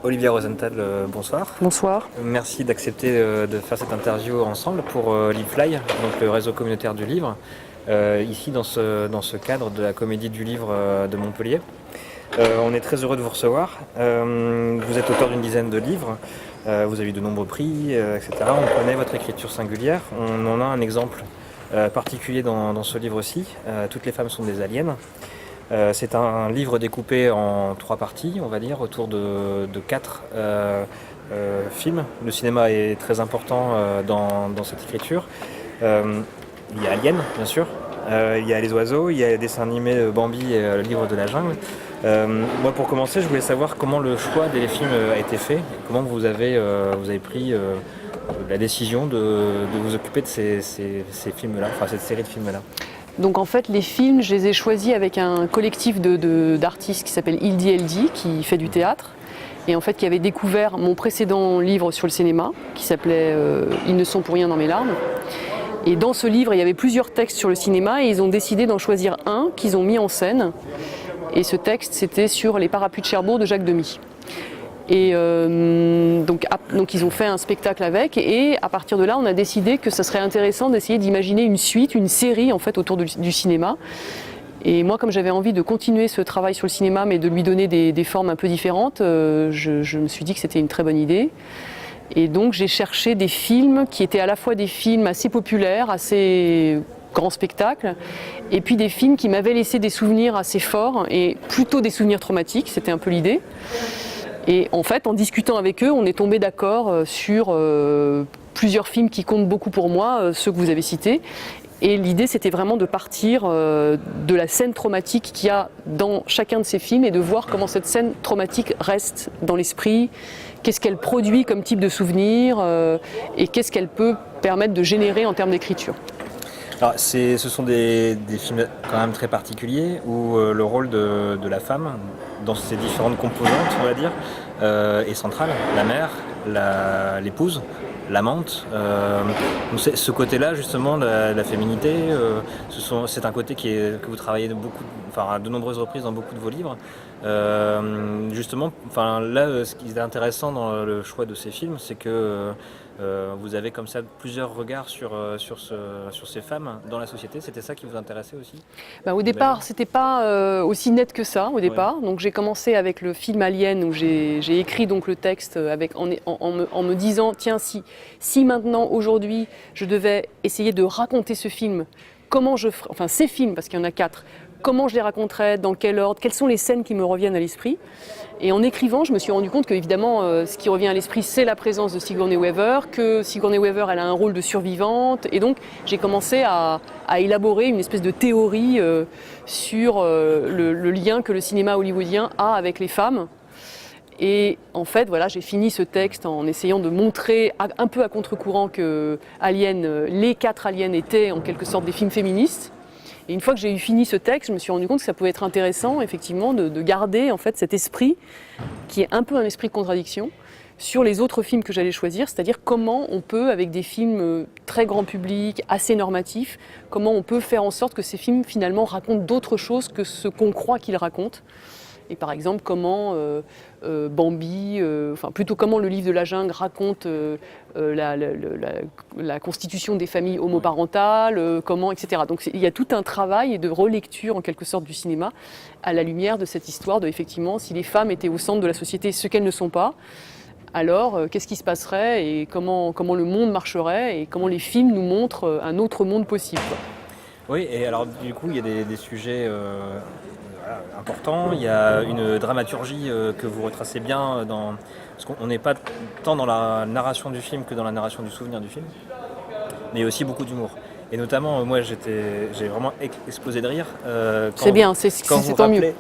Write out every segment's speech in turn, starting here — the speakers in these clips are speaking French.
Olivia Rosenthal, bonsoir. Bonsoir. Merci d'accepter de faire cette interview ensemble pour Livefly, donc le réseau communautaire du livre, ici dans ce cadre de la Comédie du livre de Montpellier. On est très heureux de vous recevoir. Vous êtes auteur d'une dizaine de livres, vous avez eu de nombreux prix, etc. On connaît votre écriture singulière. On en a un exemple particulier dans ce livre-ci. Toutes les femmes sont des aliens. C'est un livre découpé en 3 parties, on va dire, autour de 4 films. Le cinéma est très important dans cette écriture. Il y a Alien, bien sûr. Il y a Les Oiseaux, il y a les dessins animés Bambi et Le Livre de la Jungle. Moi, pour commencer, je voulais savoir comment le choix des films a été fait, comment vous avez pris la décision de vous occuper de ces films-là, enfin cette série de films-là. Donc en fait, les films, je les ai choisis avec un collectif d'artistes qui s'appelle ILDLD, qui fait du théâtre, et en fait qui avait découvert mon précédent livre sur le cinéma, qui s'appelait Ils ne sont pour rien dans mes larmes. Et dans ce livre, il y avait plusieurs textes sur le cinéma, et ils ont décidé d'en choisir un qu'ils ont mis en scène. Et ce texte, c'était sur Les Parapluies de Cherbourg de Jacques Demy. Et donc ils ont fait un spectacle avec, et à partir de là on a décidé que ça serait intéressant d'essayer d'imaginer une suite, une série en fait autour du cinéma. Et moi, comme j'avais envie de continuer ce travail sur le cinéma mais de lui donner des formes un peu différentes, je me suis dit que c'était une très bonne idée. Et donc j'ai cherché des films qui étaient à la fois des films assez populaires, assez grands spectacles, et puis des films qui m'avaient laissé des souvenirs assez forts, et plutôt des souvenirs traumatiques, c'était un peu l'idée. Et en fait, en discutant avec eux, on est tombé d'accord sur plusieurs films qui comptent beaucoup pour moi, ceux que vous avez cités. Et l'idée, c'était vraiment de partir de la scène traumatique qu'il y a dans chacun de ces films et de voir comment cette scène traumatique reste dans l'esprit, qu'est-ce qu'elle produit comme type de souvenir et qu'est-ce qu'elle peut permettre de générer en termes d'écriture. Alors, ce sont des films quand même très particuliers où le rôle de la femme, dans ses différentes composantes, on va dire, est central. La mère, l'épouse, l'amante. Donc ce côté-là, justement, la féminité, c'est un côté que vous travaillez à de nombreuses reprises dans beaucoup de vos livres. Justement, là, ce qui est intéressant dans le choix de ces films, c'est que vous avez comme ça plusieurs regards sur ces femmes dans la société. C'était ça qui vous intéressait aussi ? Au départ, c'était pas aussi net que ça au départ. Ouais. Donc j'ai commencé avec le film Alien où j'ai écrit donc le texte en me disant tiens, si maintenant aujourd'hui je devais essayer de raconter ce film, comment je ferais, enfin ces films parce qu'il y en a 4. Comment je les raconterais, dans quel ordre, quelles sont les scènes qui me reviennent à l'esprit. Et en écrivant, je me suis rendu compte qu'évidemment, ce qui revient à l'esprit, c'est la présence de Sigourney Weaver, que Sigourney Weaver, elle a un rôle de survivante. Et donc, j'ai commencé à élaborer une espèce de théorie sur le lien que le cinéma hollywoodien a avec les femmes. Et en fait, voilà, j'ai fini ce texte en essayant de montrer un peu à contre-courant que les 4 Aliens étaient en quelque sorte des films féministes. Et une fois que j'ai eu fini ce texte, je me suis rendu compte que ça pouvait être intéressant, effectivement, de garder en fait cet esprit, qui est un peu un esprit de contradiction, sur les autres films que j'allais choisir, c'est-à-dire comment on peut, avec des films très grand public, assez normatifs, comment on peut faire en sorte que ces films, finalement, racontent d'autres choses que ce qu'on croit qu'ils racontent. Et par exemple, comment Bambi, plutôt comment le livre de la jungle raconte la constitution des familles homoparentales, comment, etc. Donc il y a tout un travail de relecture en quelque sorte du cinéma à la lumière de cette histoire de, effectivement, si les femmes étaient au centre de la société, ce qu'elles ne sont pas, alors qu'est-ce qui se passerait et comment le monde marcherait et comment les films nous montrent un autre monde possible, quoi. Oui, et alors du coup, il y a des sujets important, il y a une dramaturgie que vous retracez bien parce qu'on n'est pas tant dans la narration du film que dans la narration du souvenir du film, mais aussi beaucoup d'humour. Et notamment, moi, j'ai vraiment explosé de rire c'est bien, c'est tant mieux.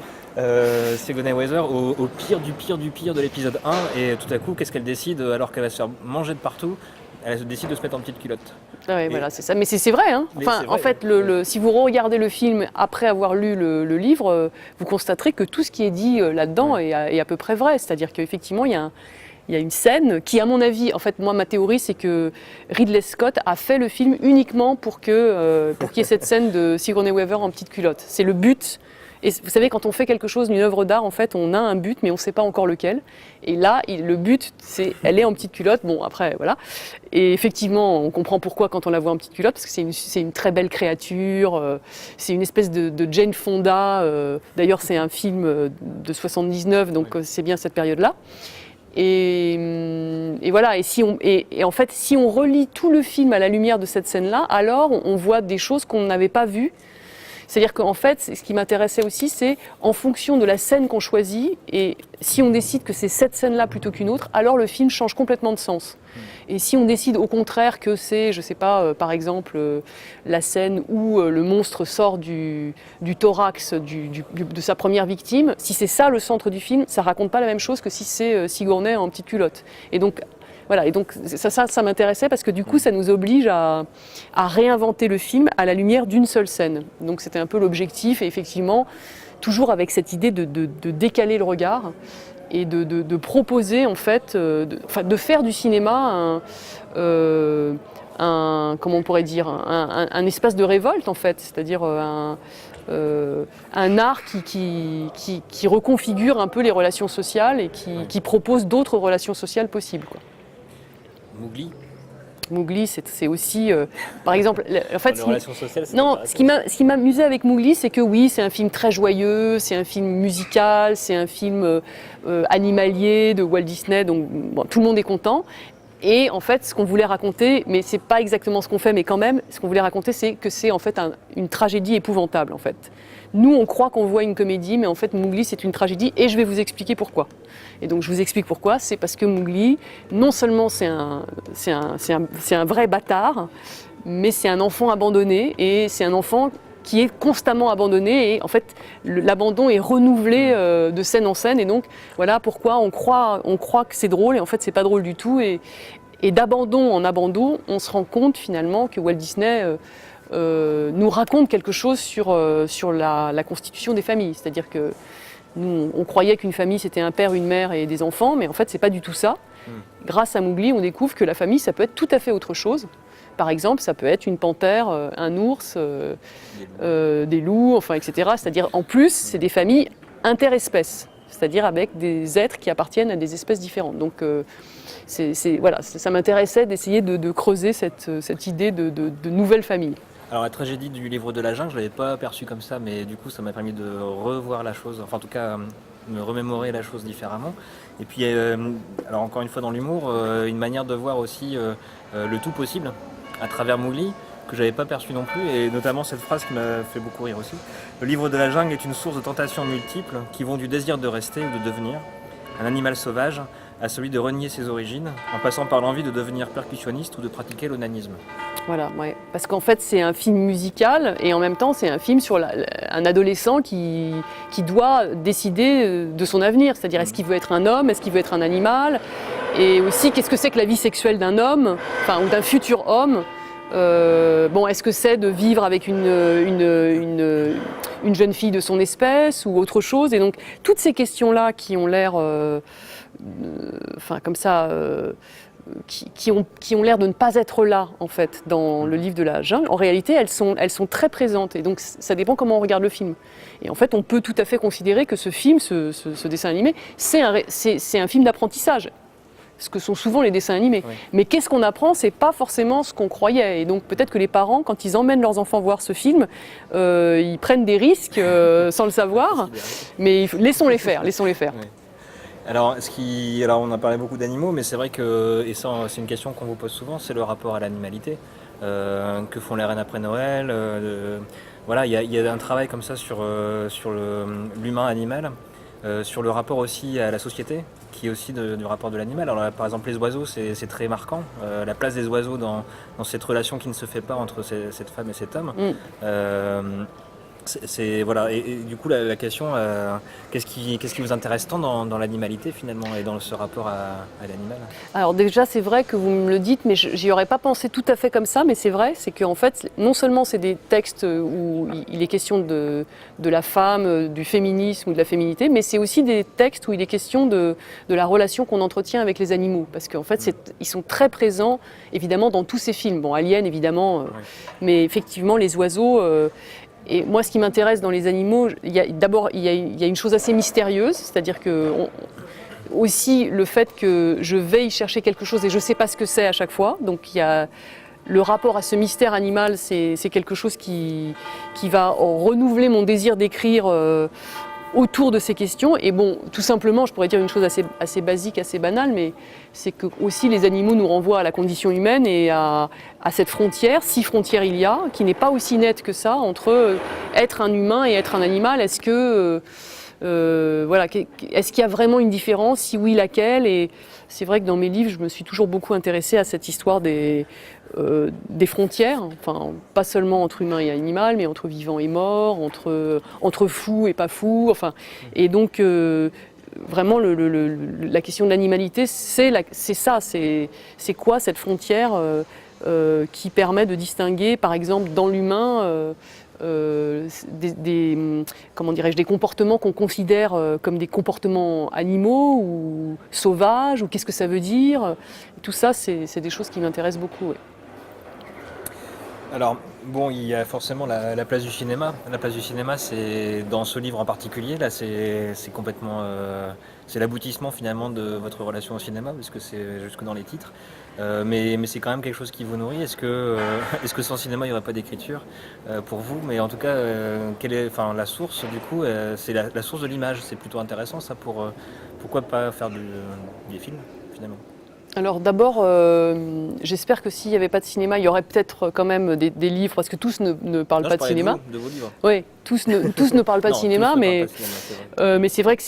Sigourney Weaver au pire du pire du pire de l'épisode 1, et tout à coup, qu'est-ce qu'elle décide alors qu'elle va se faire manger de partout ? Elle décide de se mettre en petite culotte. Ah oui, voilà, c'est ça. Mais c'est vrai, hein. Enfin, c'est vrai. En fait, si vous regardez le film après avoir lu le livre, vous constaterez que tout ce qui est dit là-dedans est à peu près vrai. C'est-à-dire qu'effectivement, il il y a une scène qui, à mon avis, en fait, moi, ma théorie, c'est que Ridley Scott a fait le film uniquement pour qu'il y ait cette scène de Sigourney Weaver en petite culotte. C'est le but. Et vous savez, quand on fait quelque chose, une œuvre d'art, en fait, on a un but, mais on ne sait pas encore lequel. Et là, le but, elle est en petite culotte. Bon, après, voilà. Et effectivement, on comprend pourquoi quand on la voit en petite culotte, parce que c'est une très belle créature. C'est une espèce de Jane Fonda. D'ailleurs, c'est un film de 79, donc c'est bien cette période-là. Et voilà. Et en fait, si on relit tout le film à la lumière de cette scène-là, alors on voit des choses qu'on n'avait pas vues. C'est-à-dire qu'en fait, ce qui m'intéressait aussi, c'est en fonction de la scène qu'on choisit, et si on décide que c'est cette scène-là plutôt qu'une autre, alors le film change complètement de sens. Et si on décide au contraire que c'est, je ne sais pas, par exemple, la scène où le monstre sort du thorax de sa première victime, si c'est ça le centre du film, ça ne raconte pas la même chose que si c'est Sigourney en petite culotte. Et donc, voilà, et donc ça m'intéressait parce que du coup ça nous oblige à réinventer le film à la lumière d'une seule scène. Donc c'était un peu l'objectif, et effectivement toujours avec cette idée de décaler le regard et de proposer en fait, de faire du cinéma comment on pourrait dire, un espace de révolte en fait, c'est-à-dire un art qui reconfigure un peu les relations sociales et qui propose d'autres relations sociales possibles, quoi. Mowgli, c'est aussi, par exemple, en fait, ce qui m'amusait avec Mowgli, c'est que oui, c'est un film très joyeux, c'est un film musical, c'est un film animalier de Walt Disney, donc bon, tout le monde est content. Et en fait, ce qu'on voulait raconter, mais c'est pas exactement ce qu'on fait, mais quand même, ce qu'on voulait raconter, c'est que c'est en fait une tragédie épouvantable, en fait. Nous, on croit qu'on voit une comédie, mais en fait, Mowgli, c'est une tragédie, et je vais vous expliquer pourquoi. Et donc, je vous explique pourquoi. C'est parce que Mowgli, non seulement c'est un vrai bâtard, mais c'est un enfant abandonné, et c'est un enfant qui est constamment abandonné, et en fait, l'abandon est renouvelé de scène en scène, et donc, voilà pourquoi on croit que c'est drôle, et en fait, c'est pas drôle du tout, et d'abandon en abandon, on se rend compte finalement que Walt Disney nous raconte quelque chose sur la constitution des familles. C'est-à-dire que nous, on croyait qu'une famille, c'était un père, une mère et des enfants, mais en fait, c'est pas du tout ça. Grâce à Mowgli, on découvre que la famille, ça peut être tout à fait autre chose. Par exemple, ça peut être une panthère, un ours, des loups, enfin, etc. C'est-à-dire, en plus, c'est des familles interespèces, c'est-à-dire avec des êtres qui appartiennent à des espèces différentes. Donc, voilà, ça m'intéressait d'essayer de creuser cette idée de nouvelle famille. Alors la tragédie du livre de la jungle, je ne l'avais pas perçue comme ça, mais du coup ça m'a permis de revoir la chose, enfin en tout cas me remémorer la chose différemment. Et puis alors encore une fois dans l'humour, une manière de voir aussi le tout possible à travers Mowgli, que j'avais pas perçu non plus, et notamment cette phrase qui m'a fait beaucoup rire aussi. Le livre de la jungle est une source de tentations multiples qui vont du désir de rester ou de devenir un animal sauvage à celui de renier ses origines, en passant par l'envie de devenir percussionniste ou de pratiquer l'onanisme. Voilà, ouais. Parce qu'en fait c'est un film musical et en même temps c'est un film sur un adolescent qui doit décider de son avenir, c'est-à-dire est-ce qu'il veut être un homme, est-ce qu'il veut être un animal, et aussi qu'est-ce que c'est que la vie sexuelle d'un homme, enfin ou d'un futur homme. Est-ce que c'est de vivre avec une jeune fille de son espèce ou autre chose, et donc toutes ces questions-là qui ont l'air comme ça, qui ont l'air de ne pas être là en fait dans le livre de la jungle, en réalité elles sont très présentes, et donc ça dépend comment on regarde le film. Et en fait on peut tout à fait considérer que ce film, ce dessin animé, c'est un film d'apprentissage, ce que sont souvent les dessins animés. Oui. Mais qu'est-ce qu'on apprend, c'est pas forcément ce qu'on croyait. Et donc peut-être que les parents, quand ils emmènent leurs enfants voir ce film, ils prennent des risques sans le savoir, mais laissons-les faire. Oui. Alors on a parlé beaucoup d'animaux, mais c'est vrai que, et ça c'est une question qu'on vous pose souvent, c'est le rapport à l'animalité. Que font les reines après Noël, voilà, il y a un travail comme ça sur l'humain animal, sur le rapport aussi à la société, qui est aussi du rapport de l'animal. Alors là, par exemple les oiseaux, c'est très marquant, la place des oiseaux dans cette relation qui ne se fait pas entre cette femme et cet homme. Voilà. Et du coup, la question, qu'est-ce qui vous intéresse tant dans l'animalité finalement et dans ce rapport à l'animal? Alors déjà, c'est vrai que vous me le dites, mais j'y aurais pas pensé tout à fait comme ça, mais c'est vrai, c'est qu'en fait, non seulement c'est des textes où il est question de la femme, du féminisme ou de la féminité, mais c'est aussi des textes où il est question de la relation qu'on entretient avec les animaux, parce qu'en fait, ils sont très présents, évidemment, dans tous ces films. Bon, Alien, évidemment, Ouais. mais effectivement, les oiseaux... et moi, ce qui m'intéresse dans les animaux, d'abord, il y a une chose assez mystérieuse, c'est-à-dire que aussi le fait que je vais y chercher quelque chose et je ne sais pas ce que c'est à chaque fois. Donc il y a le rapport à ce mystère animal, c'est quelque chose qui va renouveler mon désir d'écrire autour de ces questions. Et bon, tout simplement, je pourrais dire une chose assez basique, assez banale, mais c'est que aussi les animaux nous renvoient à la condition humaine et à cette frontière, si frontière il y a, qui n'est pas aussi nette que ça entre être un humain et être un animal. Est-ce que voilà, est-ce qu'il y a vraiment une différence? Si oui, laquelle? Et c'est vrai que dans mes livres, je me suis toujours beaucoup intéressée à cette histoire des frontières, enfin, pas seulement entre humain et animal, mais entre vivant et mort, entre fou et pas fou. Enfin, et donc, vraiment, la question de l'animalité, c'est ça, c'est quoi cette frontière qui permet de distinguer, par exemple, dans l'humain, comment dirais-je, des comportements qu'on considère comme des comportements animaux ou sauvages, ou qu'est-ce que ça veut dire. Tout ça, c'est des choses qui m'intéressent beaucoup. Ouais. Alors, bon, il y a forcément la place du cinéma. La place du cinéma, c'est dans ce livre en particulier, là, c'est complètement... c'est l'aboutissement finalement de votre relation au cinéma, parce que c'est jusque dans les titres. Mais c'est quand même quelque chose qui vous nourrit. Est-ce que sans cinéma, il n'y aurait pas d'écriture pour vous? Mais en tout cas, enfin, la source, du coup, c'est la source de l'image. C'est plutôt intéressant, ça, pourquoi pas faire des films, finalement? Alors d'abord, j'espère que s'il n'y avait pas de cinéma, il y aurait peut-être quand même des livres, parce que tous ne parlent Non, pas je de parlais cinéma. de vos livres. Oui, tous ne parlent pas de Non, cinéma, tous ne parlent mais, pas de cinéma, c'est vrai. mais c'est vrai que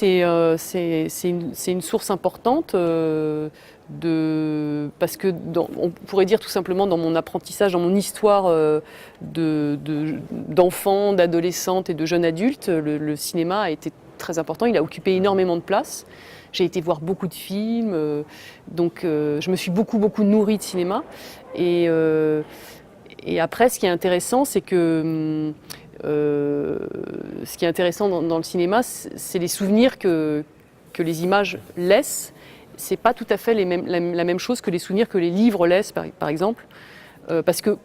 c'est une source importante, parce que on pourrait dire tout simplement dans mon apprentissage, dans mon histoire d'enfants, d'adolescentes et de jeunes adultes, le cinéma a été très important, il a occupé énormément de place. J'ai été voir beaucoup de films, donc je me suis beaucoup nourrie de cinéma. Et après, ce qui est intéressant, c'est que ce qui est intéressant dans le cinéma, c'est les souvenirs que les images laissent. C'est pas tout à fait la même chose que les souvenirs que les livres laissent, par exemple, parce que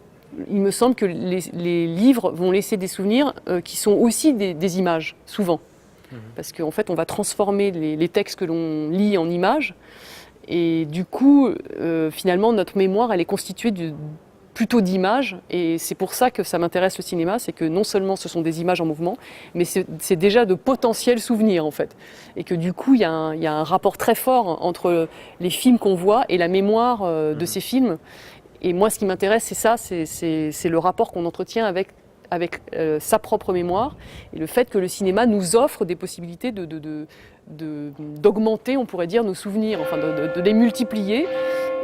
il me semble que les livres vont laisser des souvenirs qui sont aussi des images, souvent. Parce qu'en fait, on va transformer les textes que l'on lit en images. Et du coup, finalement, notre mémoire, elle est constituée plutôt d'images. Et c'est pour ça que ça m'intéresse le cinéma, c'est que non seulement ce sont des images en mouvement, mais c'est déjà de potentiels souvenirs, en fait. Et que du coup, il y a un rapport très fort entre les films qu'on voit et la mémoire de ces films. Et moi, ce qui m'intéresse, c'est ça, c'est le rapport qu'on entretient avec sa propre mémoire, et le fait que le cinéma nous offre des possibilités d'augmenter, on pourrait dire, nos souvenirs, enfin de les multiplier.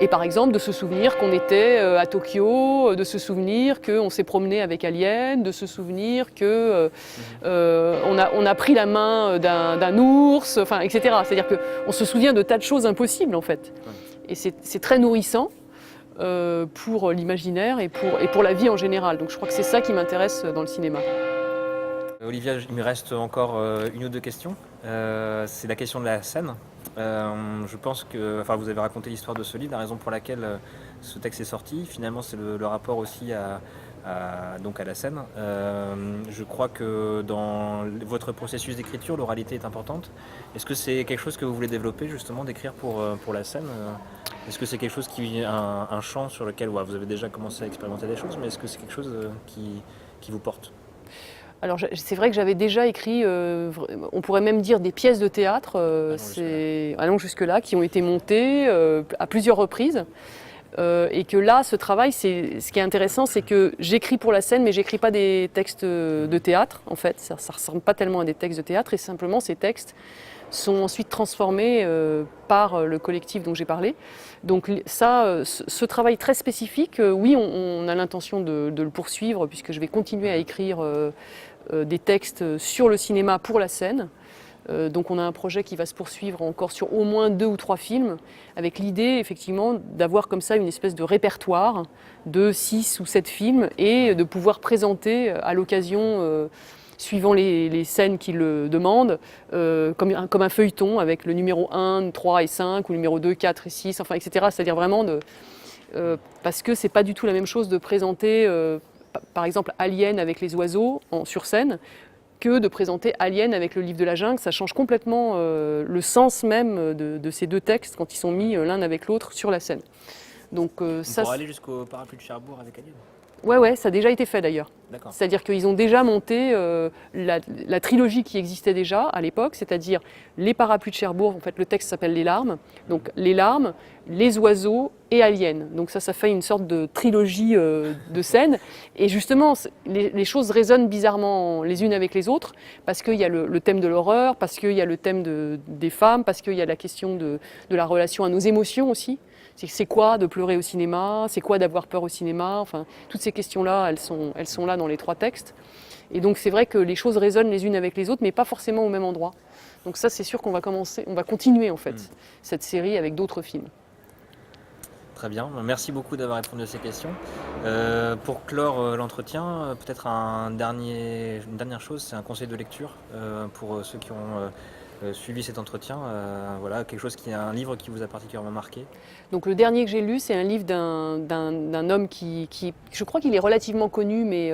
Et par exemple, de se souvenir qu'on était à Tokyo, de se souvenir qu'on s'est promené avec Alien, de se souvenir qu'on a pris la main d'un ours, enfin, etc. C'est-à-dire qu'on se souvient de tas de choses impossibles, en fait. Et c'est très nourrissant. Pour l'imaginaire et pour la vie en général. Donc je crois que c'est ça qui m'intéresse dans le cinéma. Olivia, il me reste encore une ou deux questions. C'est la question de la scène. Je pense que, enfin, vous avez raconté l'histoire de ce livre, la raison pour laquelle ce texte est sorti. Finalement, c'est le rapport aussi donc à la scène. Je crois que dans votre processus d'écriture, l'oralité est importante. Est-ce que c'est quelque chose que vous voulez développer, justement, d'écrire pour la scène? Est-ce que c'est quelque chose un champ sur lequel vous avez déjà commencé à expérimenter des choses, mais est-ce que c'est quelque chose qui vous porte? Alors c'est vrai que j'avais déjà écrit, on pourrait même dire des pièces de théâtre, allons jusque-là, qui ont été montées à plusieurs reprises. Et que là, ce travail, ce qui est intéressant, c'est que j'écris pour la scène, mais j'écris pas des textes de théâtre, en fait. Ça ressemble pas tellement à des textes de théâtre, et simplement ces textes sont ensuite transformés par le collectif dont j'ai parlé. Donc ça, ce travail très spécifique, oui, on a l'intention de le poursuivre, puisque je vais continuer à écrire des textes sur le cinéma pour la scène. Donc on a un projet qui va se poursuivre encore sur au moins 2 ou 3 films, avec l'idée effectivement d'avoir comme ça une espèce de répertoire de 6 ou 7 films et de pouvoir présenter à l'occasion, suivant les scènes qui le demandent, comme un feuilleton avec le numéro 1, 3 et 5, ou le numéro 2, 4 et 6, enfin, etc. C'est-à-dire vraiment parce que c'est pas du tout la même chose de présenter par exemple Alien avec les oiseaux sur scène que de présenter Alien avec le livre de la jungle. Ça change complètement le sens même de ces 2 textes quand ils sont mis l'un avec l'autre sur la scène. Donc, ça, pour aller jusqu'au parapluie de Cherbourg avec Alien. Ouais, ça a déjà été fait d'ailleurs. C'est-à-dire qu'ils ont déjà monté la trilogie qui existait déjà à l'époque, c'est-à-dire les parapluies de Cherbourg, en fait le texte s'appelle Les Larmes, donc Les Larmes, Les Oiseaux et Alien. Donc ça fait une sorte de trilogie de scènes. Et justement, les choses résonnent bizarrement les unes avec les autres, parce qu'il y a le thème de l'horreur, parce qu'il y a le thème des femmes, parce qu'il y a la question de la relation à nos émotions aussi. C'est quoi de pleurer au cinéma? C'est quoi d'avoir peur au cinéma? Enfin, toutes ces questions-là, elles sont là dans les 3 textes. Et donc c'est vrai que les choses résonnent les unes avec les autres, mais pas forcément au même endroit. Donc ça, c'est sûr qu'on va continuer en fait cette série avec d'autres films. Très bien, merci beaucoup d'avoir répondu à ces questions. Pour clore l'entretien, peut-être une dernière chose, c'est un conseil de lecture pour ceux qui ont suivi cet entretien. Voilà, un livre qui vous a particulièrement marqué. Donc le dernier que j'ai lu, c'est un livre d'un homme qui, je crois qu'il est relativement connu, mais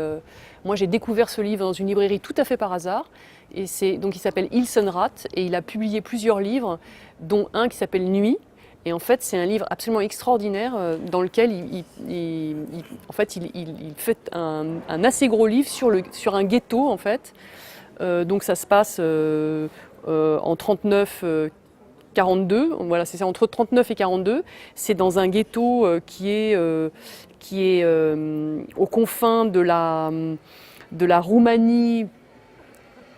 moi j'ai découvert ce livre dans une librairie tout à fait par hasard. Et donc il s'appelle Ilsen Rath et il a publié plusieurs livres, dont un qui s'appelle Nuit. Et en fait, c'est un livre absolument extraordinaire dans lequel il fait un assez gros livre sur un ghetto en fait. Donc ça se passe en 39-42, voilà, c'est ça, entre 39 et 42. C'est dans un ghetto qui est aux confins de la Roumanie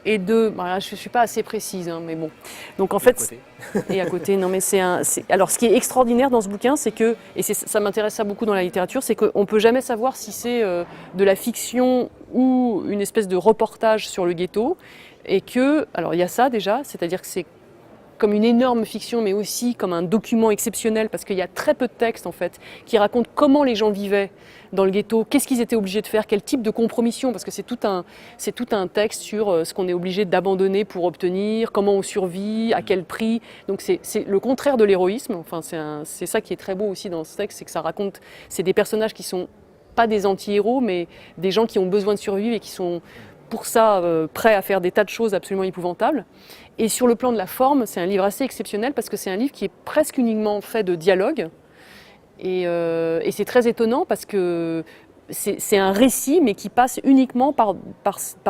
et voilà, je ne suis pas assez précise, hein, mais bon. Donc en fait, et à côté, non mais alors ce qui est extraordinaire dans ce bouquin, c'est que, et ça m'intéresse beaucoup dans la littérature, c'est qu'on ne peut jamais savoir si c'est de la fiction ou une espèce de reportage sur le ghetto. Et que, alors il y a ça déjà, c'est-à-dire que c'est comme une énorme fiction, mais aussi comme un document exceptionnel, parce qu'il y a très peu de textes en fait, qui racontent comment les gens vivaient dans le ghetto, qu'est-ce qu'ils étaient obligés de faire, quel type de compromission, parce que c'est tout un texte sur ce qu'on est obligé d'abandonner pour obtenir, comment on survit, à quel prix. Donc c'est le contraire de l'héroïsme. Enfin, c'est ça qui est très beau aussi dans ce texte, c'est que ça raconte, c'est des personnages qui sont pas des anti-héros, mais des gens qui ont besoin de survivre et qui sont pour ça prêts à faire des tas de choses absolument épouvantables. Et sur le plan de la forme, c'est un livre assez exceptionnel parce que c'est un livre qui est presque uniquement fait de dialogue. Et c'est très étonnant parce que c'est un récit, mais qui passe uniquement par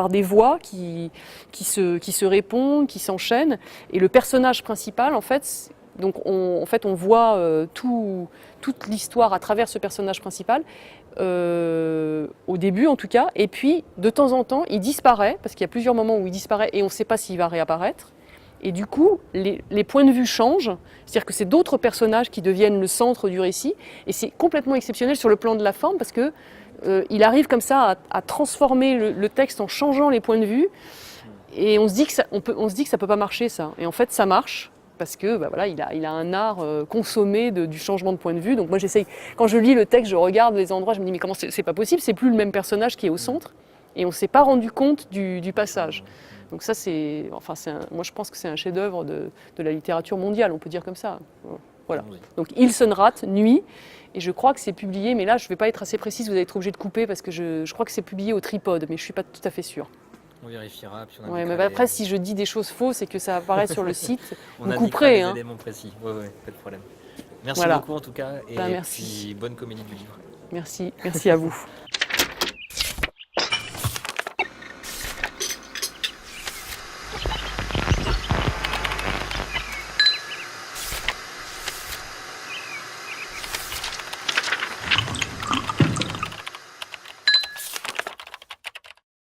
des voix qui se répondent, qui s'enchaînent. Et le personnage principal, en fait, donc on voit toute l'histoire à travers ce personnage principal, au début en tout cas. Et puis, de temps en temps, il disparaît, parce qu'il y a plusieurs moments où il disparaît et on ne sait pas s'il va réapparaître. Et du coup, les points de vue changent, c'est-à-dire que c'est d'autres personnages qui deviennent le centre du récit, et c'est complètement exceptionnel sur le plan de la forme, parce que il arrive comme ça à transformer le texte en changeant les points de vue, et on se dit que ça peut pas marcher ça, et en fait ça marche, parce que voilà, il a un art consommé du changement de point de vue. Donc moi j'essaye, quand je lis le texte, je regarde les endroits, je me dis mais comment c'est pas possible, c'est plus le même personnage qui est au centre, et on s'est pas rendu compte du passage. Donc ça, moi je pense que c'est un chef-d'œuvre de la littérature mondiale, on peut dire comme ça. Voilà. Donc Ilsen Rath, Nuit, et je crois que c'est publié, mais là je ne vais pas être assez précise, vous allez être obligé de couper parce que je crois que c'est publié au Tripode, mais je ne suis pas tout à fait sûre. On vérifiera. Puis mais après, si je dis des choses fausses et que ça apparaît sur le site, vous couperez. Des éléments précis. Oui, pas de problème. Merci beaucoup en tout cas, et merci. puis bonne comédie du livre. Merci à vous.